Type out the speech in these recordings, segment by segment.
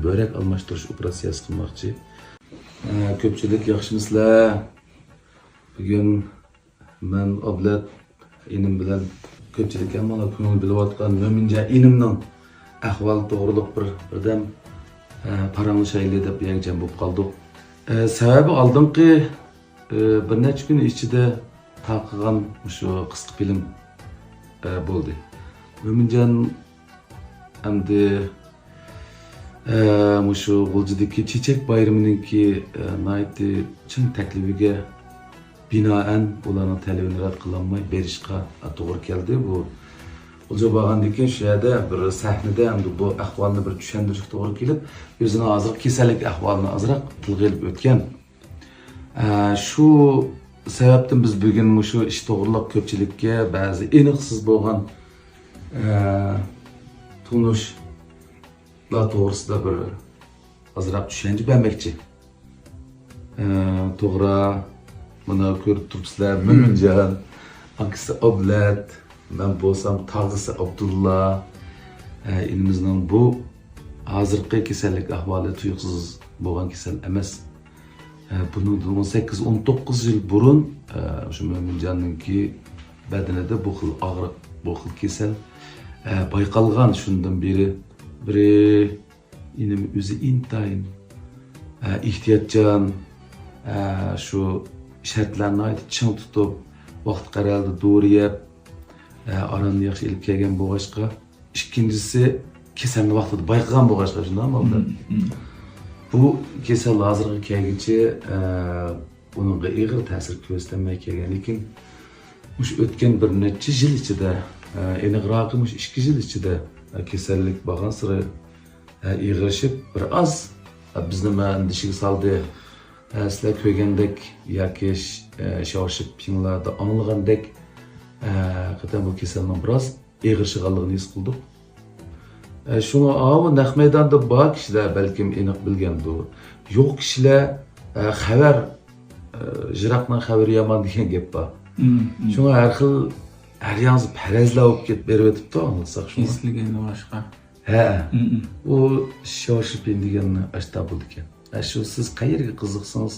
Börek almashtirish operatsiyasi qilmoqchi. Ko'pchilik yaxshimisizlar? Bugun men Oblat inim bilan ko'pchilik ham mana ko'ngil bilayotgan Mo'minjon inimning ahvoli to'g'riliq birdan paranglashaylik deb yakjam bo'lib qoldik. Sababi oldingi bir necha kun ichida taqilgan shu qisqa film bo'ldi. Mo'minjon endi shu G'uljidagi Chechak bayraminingki nayti chin taklifiga binoan ularning talabini rad qilolmay berishga to'g'ri keldi. Bu G'ulja bo'lgandan keyin shu yerda bir sahnada endi bu ahvolni bir tushuntirishga to'g'ri kelib, o'zini hozir kasallik ahvolini ozroq tilga olib o'tgan. Shu sababdan biz bugun shu ish to'g'riliq ko'pchilikka ba'zi aniqsiz bo'lgan tunishlar to'g'risida bir ozroq tushuncha bermoqchi. To'g'ri, buni ko'rib turibsizlar, Mo'minjon, akisi Oblat, men bo'lsam tag'isi Abdulla. Elimizning bu hozirgi kasallik ahvoli tuyuqsiz bo'lgan kasal emas. Bunu 18-19 yil burun shu Mo'minjonninki badanida bu xil og'riq, bu xil kasal bayqalgan. Shundan beri biri inim o'zi intayin ehtiyotchan shu shartlarni aytib ching tutib vaqt qaraldi dori yeb aramni yaxshi ilib kelgan bo'lg'achqa, ikkinchisi kasalni vaqtida bayqagan bo'lg'achqa shundaymi? Bu kasal hozirga kelguncha buningga og'ir ta'sir ko'rsatmay kelgan, lekin o'sha o'tgan bir necha yil ichida, aniqrog'i 2 yil ichida kasallik bo'lgan sari og'irlashib bir oz bizni andishiga soldi. Sizlar ko'rgandek yoki shoshib pinglarda anglagandek qatan bu kasalning biroz og'irlashganligini his qildik. Shunga o naq maydonda bor kishilar balkim aniq bilgandir. Yo'q kishilar xabar jiroqdan xabari yomon degan gap bor. Shunga har xil har yangi farazlar olib ketib berib o'tibdi, anlasak shuni. Esligani boshqa. Ha. U shoshib deganni ashta bo'ldi ekan. Shu siz qayerga qiziqsangiz,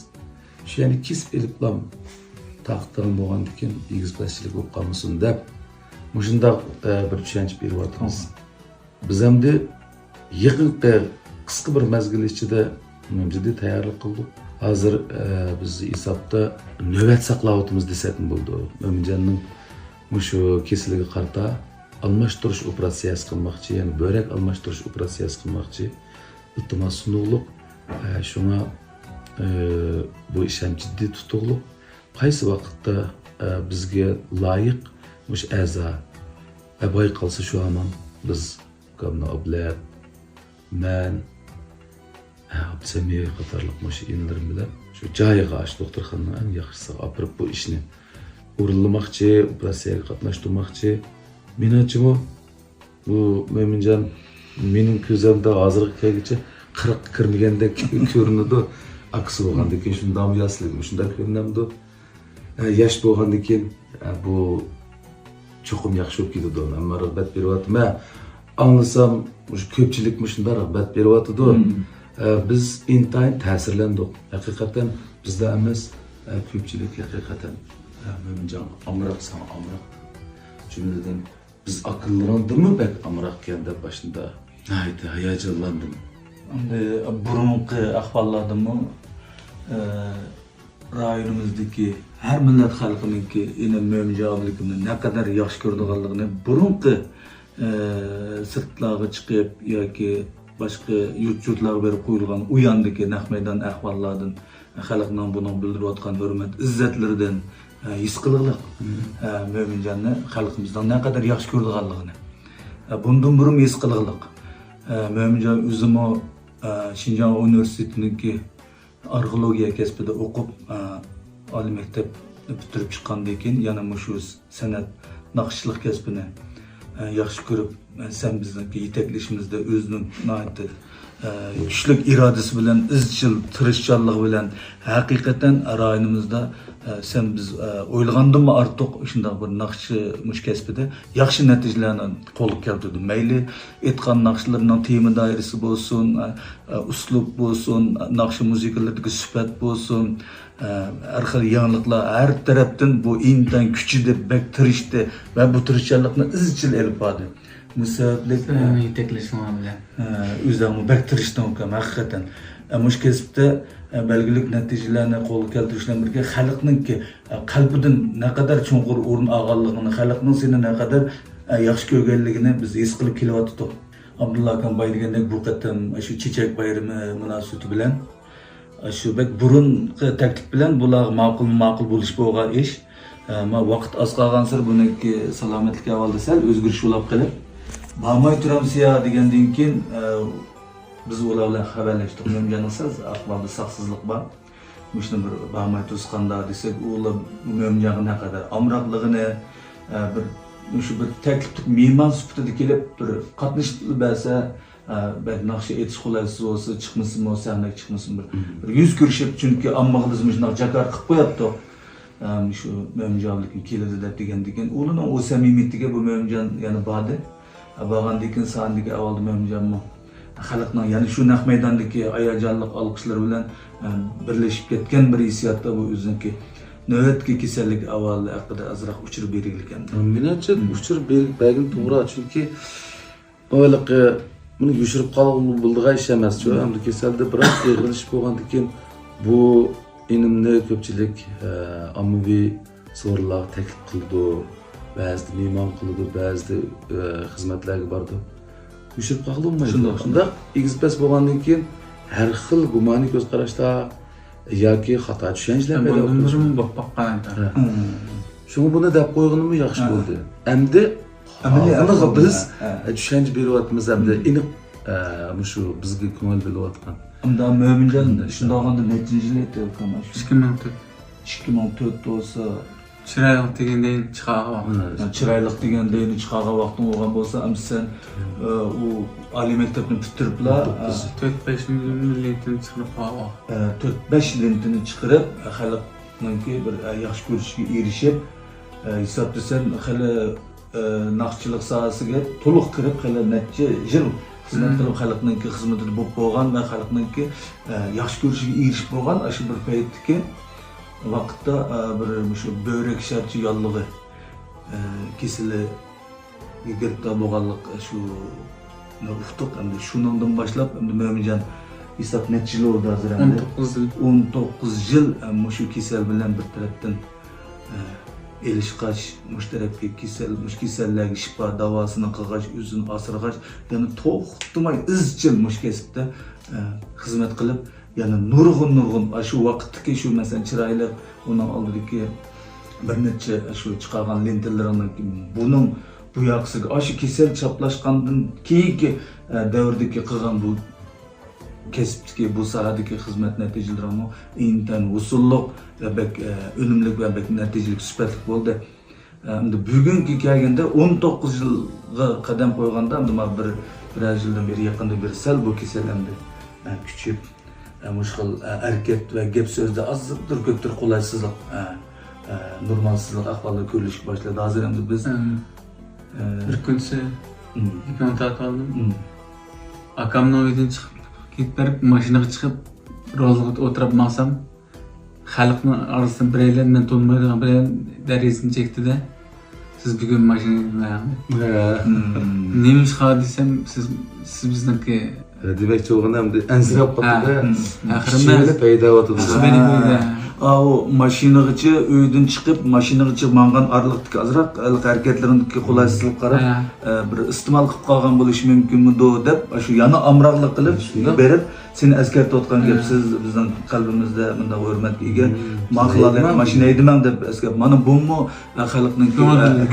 shu yani kesib eliblam taqdirim bo'lgandan keyin egizbashchilik bo'lib qolmasin deb shunday bir tushuncha beryapmiz. Biz endi yaqinda qisqa bir mezgil ichida jiddiy tayyorlik qildik. Hozir biz hisobda navbat saqlayapmiz desak bo'ldi. Mo'minjonning shu kasaliga qarata almashtirish operatsiyasi qilmoqchi, ya'ni börek almashtirish operatsiyasi qilmoqchi. Iltimos sunug'liq. Shunga bu ish ham jiddiy tutuqliq. Qaysi vaqtda bizga loyiq mush a'zo boy qolsa shu hamon biz kamna Oblat, men Absamir qatorliq mush inlarim bilan shu joyiga ash doktorxonaga eng yaxshisi olib bu ishni o'rinlamoqchi, operatsiyaga qatnashtirmoqchi. Menimcha bu Mo'minjon mening ko'zimda hozirga kelguncha 40 kirmagandek ko'rinadi. Aksi bo'lgandan keyin shunday yoshlik, shunday ko'rinamdi. Yosh bo'lgandan keyin bu cho'qim yaxshi bo'lib ketadi. Ammo rag'bat beryapti. Men anglasam, o'sha ko'pchilik shunday rag'bat beryapti. Biz intayin ta'sirlandik. Haqiqatan bizda emas, ko'pchilik haqiqatan Mo'minjon amroqsan, amroq. Jumladan biz aqllandirmi bak amroqkan deb boshida aytdi, hayajonlandim. Burunqi ahvollardami rayonimizdagi har millat xalqininki Mo'minjonlikni ne kadar yaxshi ko'rdiganligini burunqi sirtlarga chiqib yoki boshqa yurt-yurtlarga berib qo'yilgan u yondagi naq maydon ahvollardan xalqning buni bildirayotgan hurmat izzatlaridan his qilinglar. Mo'minjonni xalqimizdan ne kadar yaxshi ko'rdiganligini bundan burun his qilinglar. Mo'minjon o'zimi Şinjan Üniversitesi'ndeki arxeologiya kasbida o'qib, oliy maktab bitirib chiqqandan keyin yana shu san'at naqshchilik kasbini yaxshi ko'rib, sen bizniki yetaklashimizda o'zining güçlük iradesi bilen, izchil tirishchanligi bilen hakikaten rayonimizda sen biz o'ylagandan ortiq shunday bir naqshchi mush kasbida yaxshi natijalarni qo'lga keltirdi. Mayli aytgan naqshlarning tema doirasi bo'lsin, uslub bo'lsin, naqshi muzikalardagi sifat bo'lsin, har xil yangiliklar har tarafdan bu intan kuchi deb bak tirishdi va bu tirishchanlikni izchil elib bordi. Musablik yetaklashlari bilan o'zlarini bak tirishdan o'kam haqiqatan. Mush kasbda belgilik natijalarni qo'lga keltirishdan birga xalqninki qalbidan naqadar chunqur o'rin olganligini, xalqning seni naqadar yaxshi ko'rganligini biz his qilib kelyaptik. Abdulla akam boy degandek bu qatam shu chechak bayrami munosabati bilan shu bak burunqi taklif bilan bular ma'qul bo'lish bo'lgan ish. Ma vaqt oz qolgan sir buniki salomatlik ahvolida sal o'zgarish bo'lib qolib, "Barmay turamiz ya" degandan keyin biz ular bilan xabarlashdik. Mo'minjonsiz ahvolda saqsizlik bor. Shuni bir barmay to'sqanda desak, ular mo'minjonga naqadar amroqligini bir shu bir takliflik mehmon sifatida kelib bir qatnashib bersa, belki naqshi etish qulaysiz bo'lsa, chiqmasin bo'lsa, sahnaga chiqmasin bir yuz ko'rishib, chunki ammoga biz shunaqa jakar qilib qo'yaptik. Shu mo'minjonlik keladi deb degandan ularning o samimiyatiga bu mo'minjon yana bordi. Borgandan keyin sandagi avvalda mo'minjonmi xalqning yani shu naq maydondagi hayajonliq olqishlar bilan birlashib ketgan bir hissiyotda bu o'ziniki navbatga kasallik avval haqida azroq uchirib berilgan ekan. Menimcha uchirib bergin to'g'ri, chunki o'yliq buni yushirib qolgan bo'ldigan ish emas. Endi kasalda biroz yig'ilish bo'lgandan keyin bu inimni ko'pchilik ommaviy so'rlar taklif qildi, ba'zida mehmon qildi, ba'zida xizmatlarga bordi. Yushirib qolmaydi. Shunda egizpas bo'lgandan keyin har xil gumoniy ko'z qarashda yoki xato tushunchalar paydo bo'ladi. Bundan boqmoqqa Shuni buni deb qo'yganimiz yaxshi bo'ldi. Endi biz tushuncha beryapmiz, endi aniq shu bizga ko'ngil bo'layotgan. Unda mo'minjon shunday olganda necha yil o'tdi mana shu 2004 2004 bo'lsa chiroyli degandan chiqagan chiroyli degandan chiqagan vaqtim bo'lgan bo'lsa, ham sen u oliy maktabni bitiriblar 4-5 lentini chiqarib qo'ygan. 4-5 lentini chiqarib, xalqninki bir yaxshi ko'rishga erishib, hisoblasan hali naqshchilik sohasiga to'liq kirib, hali necha yil xizmat qilib xalqninki xizmatida bo'lib bo'lgan va xalqninki yaxshi ko'rishiga erishib bo'lgan shu bir paytdagi vaqtda bir shu böbrek sharchi yollig'i kesili giribdor bo'lganlik shu uqtiq. Endi shundan boshlab endi mo'minjon hisob necha yil bo'ldi hozir? 19 yil shu kasal bilan bir tarafdan elishqash, mushtarakga mush kasallarga shifo davosini qilg'ash, o'zini asrag'ash, ya'ni to'xtamay izchil mush kasbda xizmat qilib, ya'ni nurg'un shu vaqtdagi shu masalan chiroyli uning oldidagi bir necha shu chiqargan lentalarni buning bu yoqsiga shu kasal chaplashgandan keyingi davrdagi qilgan bu kasbdagi bu sohadagi xizmat natijalarini intan usulliq va unumli va natijali sifatli bo'ldi. Endi bugungi kelganda 19 yilga qadam qo'yganda endi bir yildan beri yaqinda bir sal bu kasal endi kuchayib mushkil harakat va gap so'zda azdir ko'pdir qulaysizlik, normalsizlik ahvolda ko'rilishga boshladi. Hozir endi biz bir kunsi ipon tortib oldim. Akamning uyidan chiqib ketib berib, mashinaga chiqib, rozilga o'tirib maqsam, xalqning orasidan biraylar men to'lmaydigan biraylar darizini chekdi-da. Siz bugun mashinani nima ish qildi desam, siz bizniki demakchi o'g'in ham ansirab qoldi-da. Axirida paydo bo'ldi. O mashinagacha uydan chiqib, mashinagacha mangan oraliqdagi azroq harakatlariniki qulaysizlik qarab, bir iste'mol qilib qolgan bo'lishi mumkinmi deb, shu yana amroqlik qilib berib, seni eskartayotgan gap siz bizning qalbimizda bunday hurmatga ega maqsadlar mashina ediman deb eskartib, mana bumi xalqning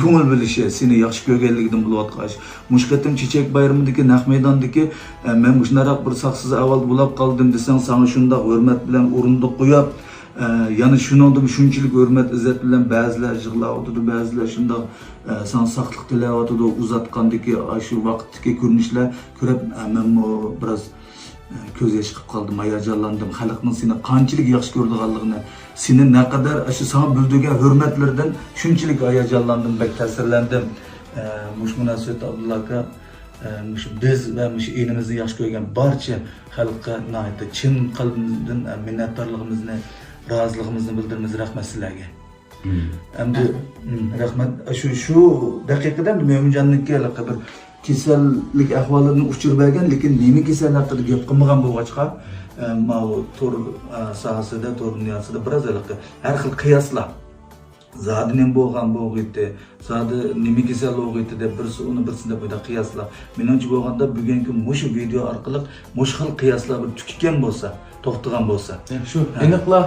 ko'ngil bilishi, seni yaxshi ko'rganligidan bo'layotgan. Mushqatim chechak bayramidagi naq maydondagi men shunday bir saqsiz avval bo'lib qoldim desang, sana shunday hurmat bilan o'rindiq qo'yib, yani shuningdek shunchalik hurmat izzat bilan ba'zilar yig'layotdi, ba'zilar shunday san saqliq tilayotdi, uzatgandagi shu vaqtdagi ko'rinishlar ko'rib men biroz ko'z yosh chiqib qoldim, hayajonlandim. Xalqning seni qanchalik yaxshi ko'rdiganligini, seni naqadar shu sana bildirgan hurmatlardan shunchalik hayajonlandim, bak ta'sirlandim. Mush munosabat Abdulla aka biz va elimizni yaxshi ko'rgan barcha xalqqa nihoyatda chin qalbimizdan minnatdorligimizni, roziligimizni bildiramiz. Rahmat sizlarga. Endi rahmat shu daqiqada Mo'minjonniki bir kasallik ahvolini uchirib bergan, lekin nima kasal haqida gap qilmagan bo'lg'achqa, mana to'r sohasida, to'r dunyosida biroz har xil qiyoslar zodi nim bo'lgan bo'g'iti, zodi nima kasal bo'g'iti deb birisi uni birisida bo'yda qiyoslar. Menimcha bo'lganda bugungi mushu video orqali mush xil qiyoslar bir tukkan bo'lsa, to'xtagan bo'lsa. Shu aniqla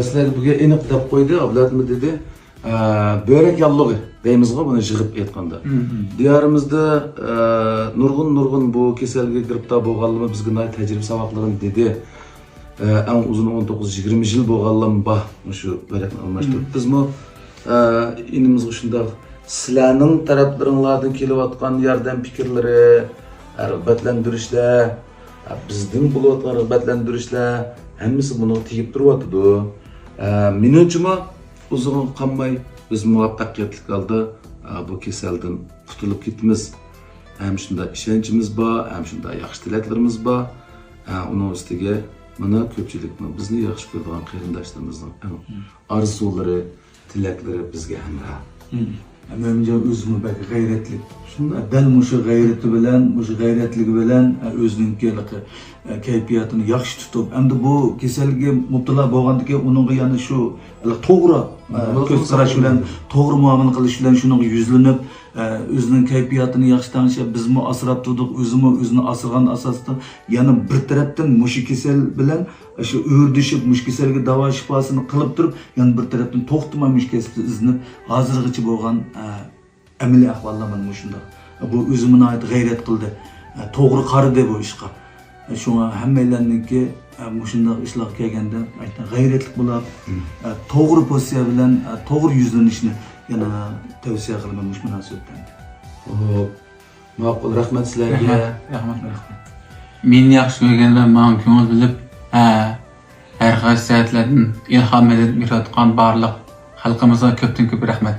sizlarga buga aniq deb qo'ydi, avlodmi dedi. Börek yallığı deyimizga bunu yig'ib aytganda. Diyorimizda nurg'un bu kasalga giribdor bo'lganlar bizga nay tajriba saboqlarini dedi. Eng uzun 19-20 yil bo'lganlar bor shu börekni almashtirib. Bizmi inimizga shunday sizlarning taraflaringlardan kelayotgan yordam fikrlari, rag'batlantirishlar, bizning bo'layotgan rag'batlantirishlar hammasi buni tegib turyapti. Menimcha uzun qolmay biz muvaffaqiyatli holda bu kasaldan qutulib ketamiz. Ham shunday ishonchimiz bor, ham shunday yaxshi tilaklarimiz bor. Uning ustiga mana ko'pchilikni bizni yaxshi ko'radigan qarindoshlarimizning orzulari, tilaklari bizga hamroh. Mo'minjon o'zini bak g'ayratli. Shunda dal mushu g'ayrati bilan, mushu g'ayratligi bilan o'zining kayfiyatini yaxshi tutib, endi bu kasalga mubtalo bo'lgandan uningga yana shu to'g'ri ko'z qarash bilan, to'g'ri muomala qilish bilan shuning yuzlanib, o'zining kayfiyatini yaxshi tanishib, bizmi asrab turdik, o'zini asragan asosda yana bir tarafdan mushu kasal bilan shu o'rdishib, mush kasalga davo shifosini qilib turib, yana bir tarafdan to'xtamay mush kasalni iznib, hozirgacha bo'lgan amaliy ahvollar mana shunda. Bu o'zimni ayt g'ayrat qildi. To'g'ri qaradi bu ishga. Shunga hammalarniki shunday ishlar kelganda g'ayratli bo'lib, to'g'ri pozitsiya bilan to'g'ri yuzlanishni yana tavsiya qilaman mush munosabatdan. Ma'qul, rahmat sizlarga. Rahmat. Meni yaxshi ko'rgan va men ko'ngil bilib, har xil saatlardan ilhom berayotgan barliq xalqimizga ko'pdan ko'p rahmat.